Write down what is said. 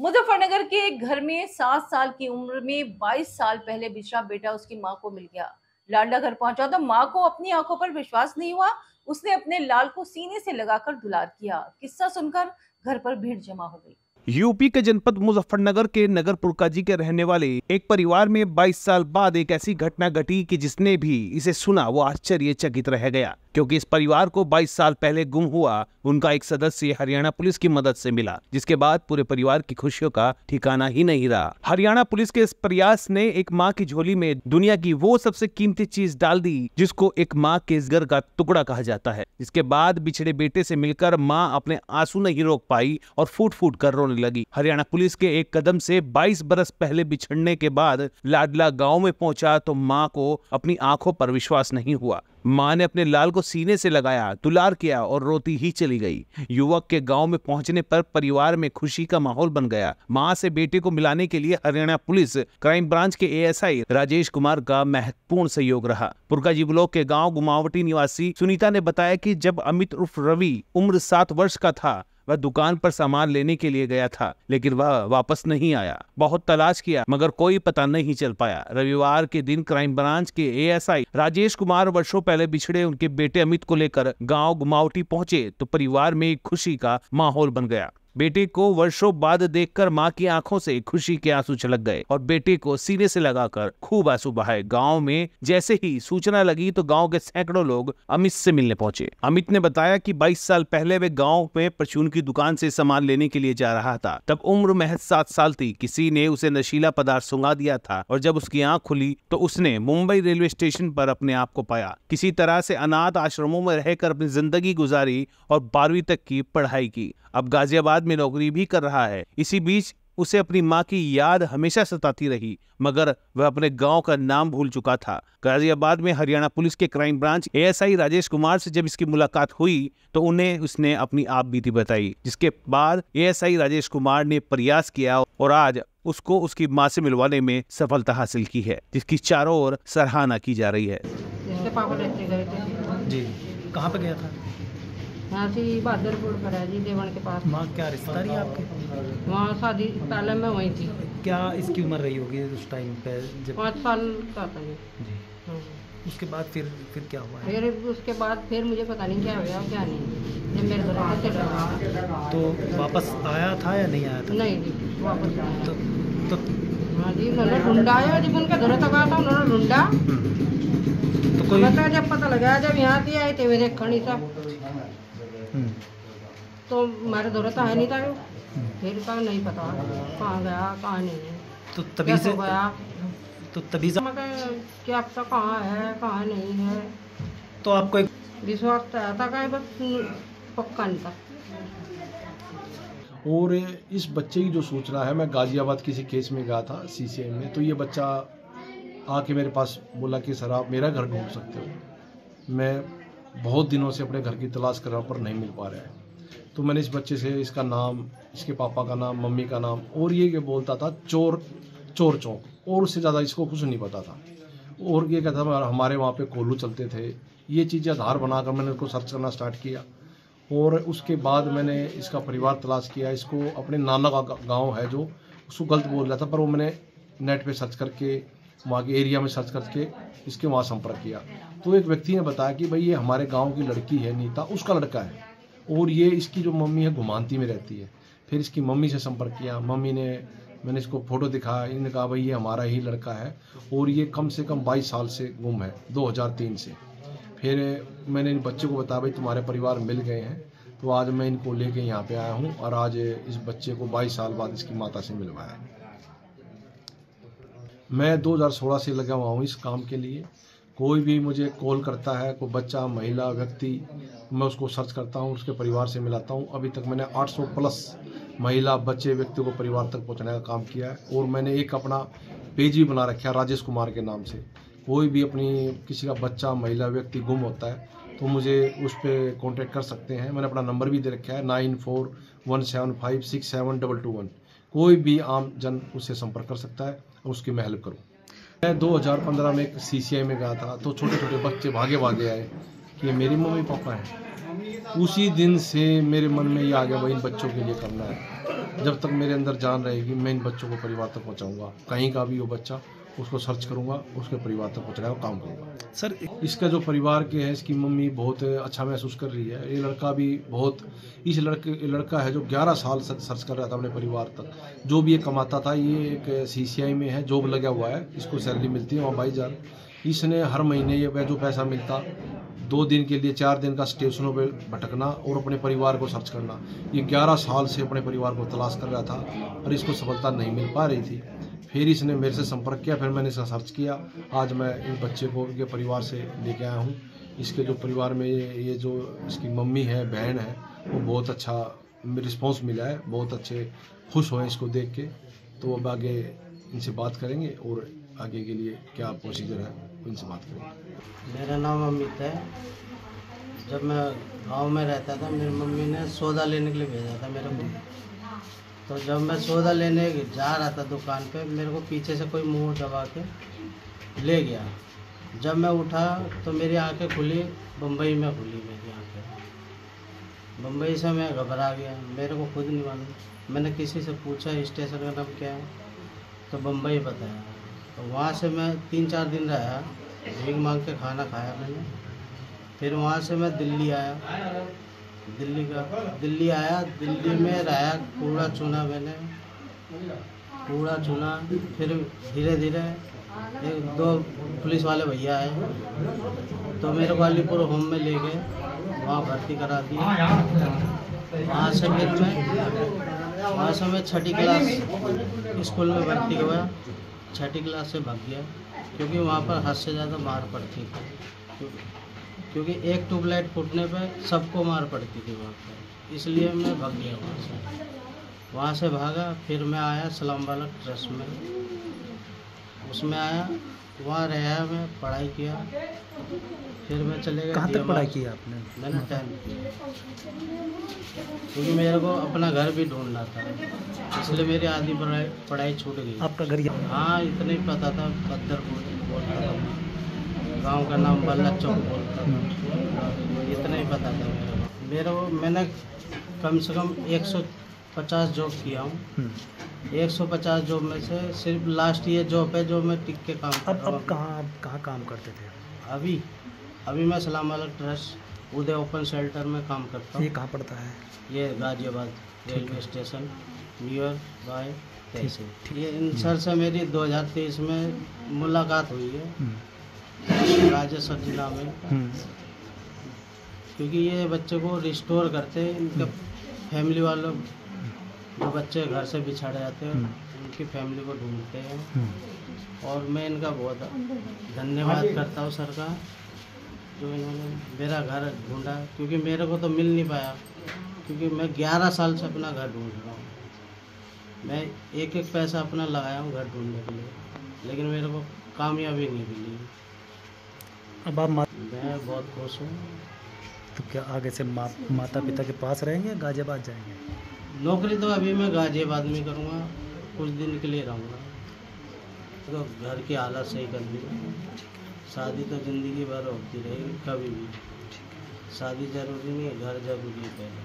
मुजफ्फरनगर के एक घर में 7 साल की उम्र में 22 साल पहले बिछड़ा बेटा उसकी मां को मिल गया। लाडला घर पहुंचा तो मां को अपनी आंखों पर विश्वास नहीं हुआ। उसने अपने लाल को सीने से लगाकर दुलार किया। किस्सा सुनकर घर पर भीड़ जमा हो गई। यूपी के जनपद मुजफ्फरनगर के नगर पुरकाजी के रहने वाले एक परिवार में 22 साल बाद एक ऐसी घटना घटी कि जिसने भी इसे सुना वो आश्चर्यचकित रह गया, क्योंकि इस परिवार को 22 साल पहले गुम हुआ उनका एक सदस्य हरियाणा पुलिस की मदद से मिला, जिसके बाद पूरे परिवार की खुशियों का ठिकाना ही नहीं रहा। हरियाणा पुलिस के इस प्रयास ने एक माँ की झोली में दुनिया की वो सबसे कीमती चीज डाल दी जिसको एक माँ के जिगर का टुकड़ा कहा जाता है। जिसके बाद बिछड़े बेटे से मिलकर माँ अपने आंसू नहीं रोक पाई और फूट फूट कर रोने लगी। हरियाणा पुलिस के एक कदम से 22 बरस पहले बिछड़ने के बाद लाडला गांव में पहुंचा तो मां को अपनी आंखों पर विश्वास नहीं हुआ। मां ने अपने लाल को सीने से लगाया, दुलार किया और रोती ही चली गई। युवक के गांव में पहुंचने पर परिवार में खुशी का माहौल बन गया। मां से बेटे को मिलाने के लिए हरियाणा पुलिस क्राइम ब्रांच के एएसआई राजेश कुमार का महत्वपूर्ण सहयोग रहा। पुरकाजी ब्लॉक के गांव गुमावटी निवासी सुनीता ने बताया कि जब अमित उर्फ रवि उम्र 7 वर्ष का था, वह दुकान पर सामान लेने के लिए गया था, लेकिन वह वापस नहीं आया। बहुत तलाश किया मगर कोई पता नहीं चल पाया। रविवार के दिन क्राइम ब्रांच के एएसआई राजेश कुमार वर्षों पहले बिछड़े उनके बेटे अमित को लेकर गांव गुमावटी पहुंचे तो परिवार में एक खुशी का माहौल बन गया। बेटे को वर्षों बाद देखकर मां की आंखों से खुशी के आंसू छलक गए और बेटे को सीने से लगाकर खूब आंसू बहाए। गांव में जैसे ही सूचना लगी तो गांव के सैकड़ों लोग अमित से मिलने पहुंचे। अमित ने बताया कि 22 साल पहले वे गांव में परचून की दुकान से सामान लेने के लिए जा रहा था। तब उम्र महज 7 साल थी। किसी ने उसे नशीला पदार्थ सुंघा दिया था और जब उसकी आंख खुली तो उसने मुंबई रेलवे स्टेशन पर अपने आप को पाया। किसी तरह से अनाथ आश्रमों में रहकर अपनी जिंदगी गुजारी और 12वीं तक की पढ़ाई की। अब गाजियाबाद में नौकरी भी कर रहा है। इसी बीच उसे अपनी मां की याद हमेशा सताती रही, मगर वह अपने गांव का नाम भूल चुका था। गाजियाबाद में हरियाणा पुलिस के crime branch ASI Rajesh Kumar से जब इसकी मुलाकात हुई तो उन्हें उसने अपनी आप बीती बताई, जिसके बाद एएसआई राजेश कुमार ने प्रयास किया और आज उसको उसकी मां से मिलवाने में सफलता हासिल की है, जिसकी चारों ओर सराहना की जा रही है। जी, कहाँ पे गया था? यहाँ से बहादुरपुर पर है जी, देवन के पास। माँ क्या रिश्तेदारी है आपके? वहाँ शादी पहले मैं वहीं थी। क्या इसकी उम्र रही होगी उस टाइम पे जब? 5 साल का था ये। जी। हाँ। उसके बाद फिर क्या हुआ है? फिर उसके बाद फिर मुझे पता नहीं क्या हुआ क्या नहीं, जब मेरे घर से चला गया। तो वापस आया था या नहीं आया था? नहीं जी, वापस आया। तो हाँ जी, उन्होंने ढूंढा है। जब उनके घर तक आया था उन्होंने ढूंढा। तो कोई जब पता लगा, जब यहाँ से आए थे मेरे खड़ी था तो मेरे दौरे तो है नहीं था। फिर का नहीं पता कहाँ गया कहाँ नहीं। तो तभी से गया तो तभी से क्या पता कहाँ है कहाँ नहीं है। तो आपको एक विश्वास तो आता का बस पक्का नहीं था। और इस बच्चे की जो सूचना है, मैं गाजियाबाद किसी केस में गया था सीसीआई में, तो ये बच्चा आके मेरे पास बोला कि सर आप मेरा घर ढूंढ सकते हो। मैं बहुत दिनों से अपने घर की तलाश कर रहा हूँ पर नहीं मिल पा रहा है। तो मैंने इस बच्चे से इसका नाम, इसके पापा का नाम, मम्मी का नाम और ये बोलता था चोर चौक, और उससे ज़्यादा इसको कुछ नहीं पता था। और ये कहता था हमारे वहाँ पे कोल्लू चलते थे। ये चीज़ें आधार बनाकर मैंने उसको सर्च करना स्टार्ट किया और उसके बाद मैंने इसका परिवार तलाश किया। इसको अपने नाना का गाँव है जो उसको गलत बोल रहा था, पर वो मैंने नेट पर सर्च करके वहाँ के एरिया में सर्च करके इसके वहाँ संपर्क किया। तो एक व्यक्ति ने बताया कि भाई ये हमारे गांव की लड़की है नीता, उसका लड़का है और ये इसकी जो मम्मी है गुमानती में रहती है। फिर इसकी मम्मी से संपर्क किया। मैंने इसको फ़ोटो दिखाया। इन्होंने कहा भाई ये हमारा ही लड़का है और ये कम से कम 22 साल से गुम है, 2003 से। फिर मैंने इन बच्चे को बताया भाई तुम्हारे परिवार मिल गए हैं। तो आज मैं इनको लेके यहाँ पे आया हूँ और आज इस बच्चे को 22 साल बाद इसकी माता से मिलवाया। मैं 2016 से लगा हुआ हूँ इस काम के लिए। कोई भी मुझे कॉल करता है, कोई बच्चा, महिला, व्यक्ति, मैं उसको सर्च करता हूँ, उसके परिवार से मिलाता हूँ। अभी तक मैंने 800 प्लस महिला, बच्चे, व्यक्ति को परिवार तक पहुँचाने का काम किया है। और मैंने एक अपना पेज भी बना रखा है राजेश कुमार के नाम से। कोई भी अपनी किसी का बच्चा, महिला, व्यक्ति गुम होता है तो मुझे उस पर कॉन्टेक्ट कर सकते हैं। मैंने अपना नंबर भी दे रखा है 9417567221। कोई भी आम जन उससे संपर्क कर सकता है और उसकी मैं हेल्प करूँ। मैं 2015 में एक सीसीआई में गया था तो छोटे छोटे बच्चे भागे आए कि मेरी मम्मी पापा हैं। उसी दिन से मेरे मन में ये आ गया भाई इन बच्चों के लिए करना है। जब तक मेरे अंदर जान रहेगी मैं इन बच्चों को परिवार तक पहुंचाऊंगा। कहीं का भी वो बच्चा, उसको सर्च करूंगा, उसके परिवार तक पहुंचने का काम करूंगा। सर इसका जो परिवार के है, इसकी मम्मी बहुत अच्छा महसूस कर रही है। ये लड़का भी बहुत, इस लड़का है जो 11 साल से सर्च कर रहा था अपने परिवार तक। जो भी ये कमाता था, ये एक CCI में है, जॉब लगा हुआ है, इसको सैलरी मिलती है वहाँ भाईजान। इसने हर महीने ये जो पैसा मिलता, 2 दिन के लिए 4 दिन का स्टेशनों पे भटकना और अपने परिवार को सर्च करना। ये 11 साल से अपने परिवार को तलाश कर रहा था और इसको सफलता नहीं मिल पा रही थी। फिर इसने मेरे से संपर्क किया, फिर मैंने इसका सर्च किया। आज मैं इस बच्चे को इनके परिवार से लेके आया हूँ। इसके जो परिवार में ये जो इसकी मम्मी है, बहन है, वो बहुत अच्छा रिस्पॉन्स मिला है, बहुत अच्छे खुश हुए इसको देख के। तो अब आगे इनसे बात करेंगे और आगे के लिए क्या प्रोसीजर है इनसे बात करेंगे। मेरा नाम अमित है। जब मैं गांव में रहता था, मेरी मम्मी ने सौदा लेने के लिए भेजा था मेरे को। तो जब मैं सौदा लेने जा रहा था दुकान पे, मेरे को पीछे से कोई मुंह दबा के ले गया। जब मैं उठा तो मेरी आंखें खुली, बम्बई में खुली मेरी आंखें। बम्बई से मैं घबरा गया, मेरे को खुद नहीं मालूम। मैंने किसी से पूछा स्टेशन का नाम क्या है, तो बम्बई बताया। तो वहाँ से मैं 3-4 दिन रहा, भीख मांग के खाना खाया मैंने। फिर वहाँ से मैं दिल्ली आया। दिल्ली में रहा, कूड़ा चुना मैंने, कूड़ा चुना। फिर धीरे धीरे 1-2 पुलिस वाले भैया आए, तो मेरे को अलीपुर होम में ले गए, वहाँ भर्ती करा दिया। वहाँ से मैं 6ठी क्लास स्कूल में भर्ती हुआ। 6ठी क्लास से भाग गया, क्योंकि वहाँ पर हद से ज़्यादा मार पड़ती थी। क्योंकि एक ट्यूबलाइट फूटने पे सबको मार पड़ती थी वहाँ पर, इसलिए मैं भाग गया वहाँ से भागा। फिर मैं आया सलाम बालक ट्रस्ट में, उसमें आया, वहाँ रहा, मैं पढ़ाई किया। फिर मैं चले गया। कहाँ तक पढ़ाई की आपने? मैंने 10th किया, क्योंकि मेरे को अपना घर भी ढूंढना था, इसलिए मेरी आधी पढ़ाई छूट गई। आपका घर यहाँ? हाँ, इतना ही पता था, पत्थरपुर बोलता था, गांव का नाम बल्ला चौक बोलता था, इतना ही पता था मेरे को। मैंने कम से कम 150 जॉब किया हूँ। 150 जॉब में से सिर्फ लास्ट ये जॉब है जो मैं टिक के काम कर रहा हूँ। अब कहाँ काम करते थे? अभी मैं सलाम बालक ट्रस्ट उदय ओपन शेल्टर में काम करता हूँ। ये कहाँ पड़ता है? ये Ghaziabad railway station near by तहसील। ये इन सर से मेरी 2023 में मुलाकात हुई है राजेश सर जिला में, क्योंकि ये बच्चे को रिस्टोर करते हैं। इनके फैमिली वालों, जो बच्चे घर से बिछड़ जाते हैं, उनकी फैमिली को ढूंढते हैं। और मैं इनका बहुत धन्यवाद करता हूँ सर का, जो इन्होंने मेरा घर ढूंढा, क्योंकि मेरे को तो मिल नहीं पाया, क्योंकि मैं 11 साल से अपना घर ढूंढ रहा हूँ। मैं एक पैसा अपना लगाया हूँ घर ढूंढने के लिए, लेकिन मेरे को कामयाबी नहीं मिली। अब आप मैं बहुत खुश हूँ। तो क्या आगे से माता पिता के पास रहेंगे, गाजियाबाद जाएंगे? नौकरी तो अभी मैं गाजियाबाद में करूँगा, कुछ दिन के लिए रहूँगा, तो घर की हालत सही कर दूँगा। शादी तो ज़िंदगी भर होती रहेगी, कभी भी। शादी ज़रूरी नहीं है, घर ज़रूरी है पहले।